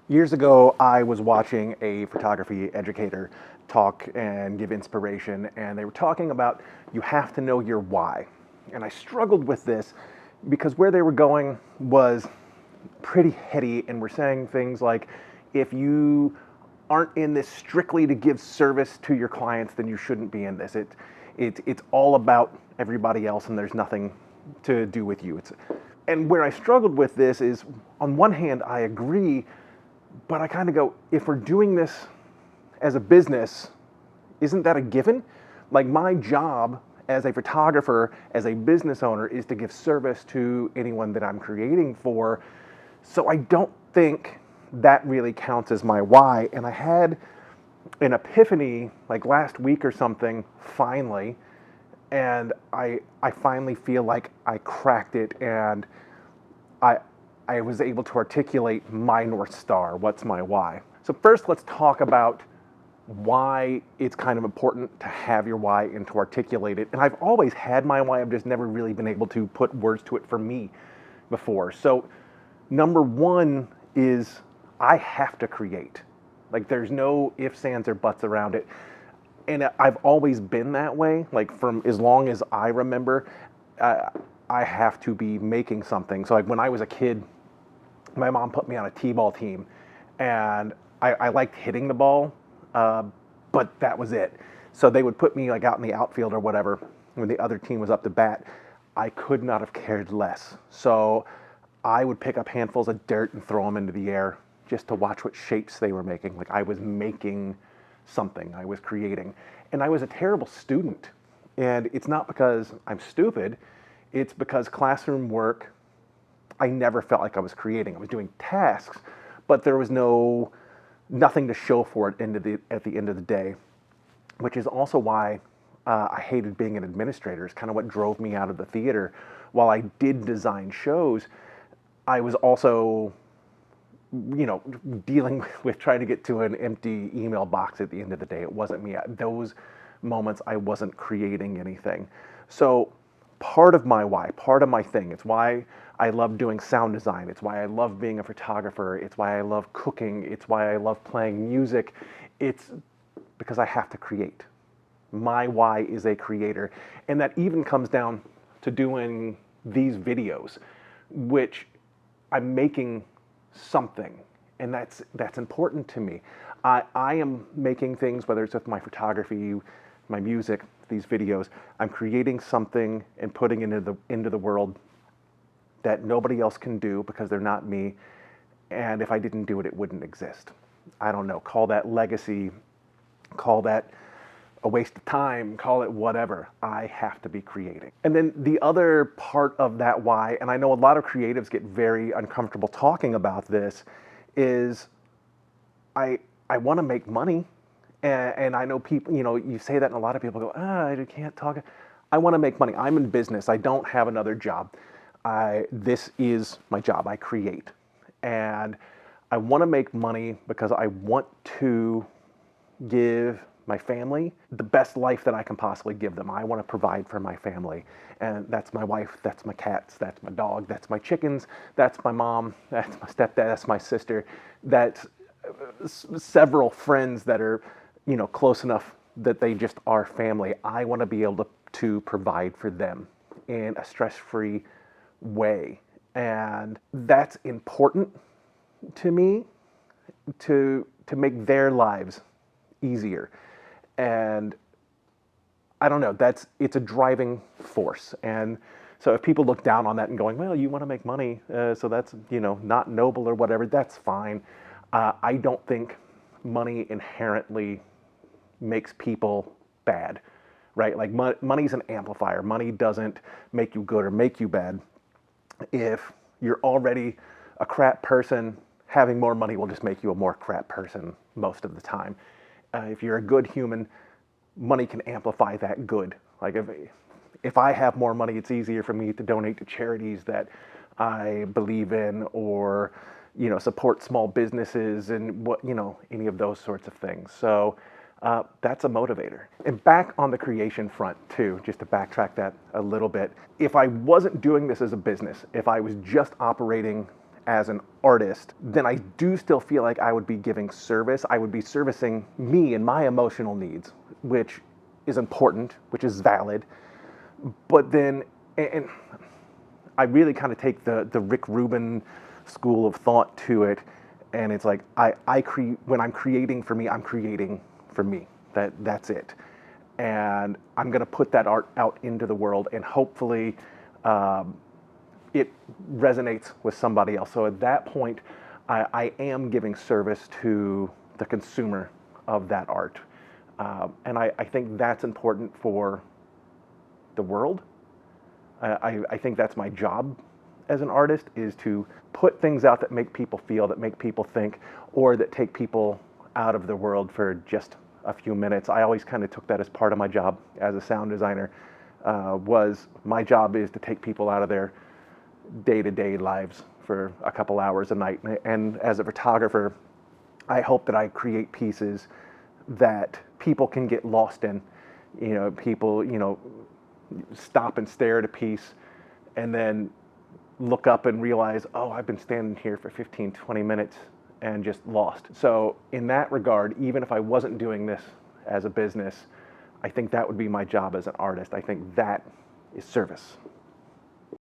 Years ago, I was watching a photography educator talk and give inspiration, and they were talking about you have to know your why. And I struggled with this because where they were going was pretty heady, and we're saying things like, if you aren't in this strictly to give service to your clients, then you shouldn't be in this. It's all about everybody else, and there's nothing to do with you. And where I struggled with this is, on one hand, I agree, but I kind of go, if we're doing this as a business, isn't that a given? Like, my job as a photographer, as a business owner, is to give service to anyone that I'm creating for. So I don't think that really counts as my why. And I had an epiphany like last week or something, finally, and I finally feel like I cracked it, and I I was able to articulate my North Star. What's my why? So first, let's talk about why it's kind of important to have your why and to articulate it. And I've always had my why. I've just never really been able to put words to it for me before. So number one is I have to create. Like, there's no ifs, ands, or buts around it. And I've always been that way. Like, from as long as I remember, uh, I have to be making something. So like when I was a kid, my mom put me on a t-ball team, and I liked hitting the ball, uh, but that was it. So they would put me like out in the outfield or whatever when the other team was up to bat. I could not have cared less. So I would pick up handfuls of dirt and throw them into the air just to watch what shapes they were making. Like, I was making something, I was creating. And I was a terrible student. And it's not because I'm stupid, it's because classroom work, I never felt like I was creating. I was doing tasks, but there was nothing to show for it at the end of the day, which is also why I hated being an administrator. It's kind of what drove me out of the theater. While I did design shows, I was also, dealing with trying to get to an empty email box at the end of the day. It wasn't me. Those moments, I wasn't creating anything. So part of my why, part of my thing, it's why I love doing sound design. It's why I love being a photographer. It's why I love cooking. It's why I love playing music. It's because I have to create. My why is a creator. And that even comes down to doing these videos, which I'm making something. And that's important to me. I am making things, whether it's with my photography, my music, these videos. I'm creating something and putting it into the world that nobody else can do because they're not me. And if I didn't do it, it wouldn't exist. I don't know. Call that legacy, call that a waste of time, call it whatever. I have to be creating. And then the other part of that why, and I know a lot of creatives get very uncomfortable talking about this, is I want to make money. And I know people, you say that and a lot of people go, I can't talk. I want to make money. I'm in business. I don't have another job. This is my job. I create. And I want to make money because I want to give my family the best life that I can possibly give them. I want to provide for my family. And that's my wife, that's my cats, that's my dog, that's my chickens, that's my mom, that's my stepdad, that's my sister, that's several friends that are, close enough that they just are family. I want to be able to provide for them in a stress-free way. And that's important to me, to make their lives easier. And I don't know, it's a driving force. And so if people look down on that and going, well, you want to make money, so that's, not noble or whatever, that's fine. I don't think money inherently makes people bad, right? Like, money's an amplifier. Money doesn't make you good or make you bad. If you're already a crap person, having more money will just make you a more crap person most of the time. If you're a good human, money can amplify that good. Like, if I have more money, it's easier for me to donate to charities that I believe in, or support small businesses and any of those sorts of things. So that's a motivator. And back on the creation front too, just to backtrack that a little bit, if I wasn't doing this as a business, if I was just operating as an artist, then I do still feel like I would be giving service. I would be servicing me and my emotional needs, which is important, which is valid. But then, and I really kind of take the Rick Rubin school of thought to it, and it's like when I'm creating for me, I'm creating for me. That's it, and I'm gonna put that art out into the world, and hopefully, it resonates with somebody else. So at that point, I am giving service to the consumer of that art, and I think that's important for the world. I think that's my job as an artist, is to put things out that make people feel, that make people think, or that take people out of the world for just a few minutes. I always kind of took that as part of my job as a sound designer. Was my job is to take people out of their day-to-day lives for a couple hours a night. And as a photographer, I hope that I create pieces that people can get lost in. People, stop and stare at a piece and then look up and realize, oh, I've been standing here for 15, 20 minutes and just lost. So in that regard, even if I wasn't doing this as a business, I think that would be my job as an artist. I think that is service.